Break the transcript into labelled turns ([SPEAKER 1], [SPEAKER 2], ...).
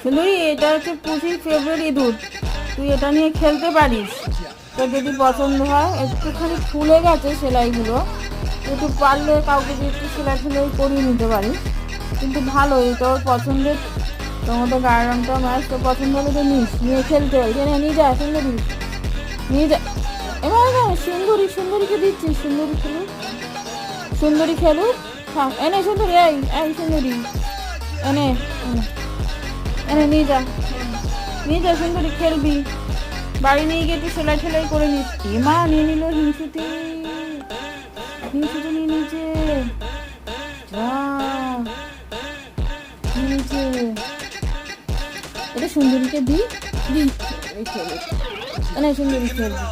[SPEAKER 1] সুন্দরী, এটা হচ্ছে পুষির ফেভারিট ইঁদুর, তুই এটা নিয়ে খেলতে পারিস। তোর যদি পছন্দ হয়, একটুখানি ফুলে গেছে সেলাইগুলো, একটু পারলে কাউকে দিয়ে একটু সেলাই ঠেলাই করিয়ে নিতে পারিস। কিন্তু ভালোই, তোর পছন্দের, তোমাদের গায়ের রঙটা ম্যাচ, তোর পছন্দ হলে তো নিস, নিয়ে খেলতে হয়। নিয়ে যা সুন্দরী, নিয়ে যা। এবার না, সুন্দরী, সুন্দরীকে দিচ্ছি, সুন্দরী খেলুক, সুন্দরী খেলুক। হ্যাঁ, এনে সুন্দরী, এই সুন্দরী, এনে এনে এনে নিয়ে যা, নিয়ে যা সুন্দরী, খেলবি। বাড়ি নিয়ে গিয়ে একটু সেলাই ঠেলাই করে নিস। এ মা, নিয়ে নিল হিংসুতি, হিংসুতি নিয়ে নিয়েছে, যা নিয়েছে। এটা সুন্দরীকে দি, দি, এই খেলবে, এনে সুন্দরী খেলবি।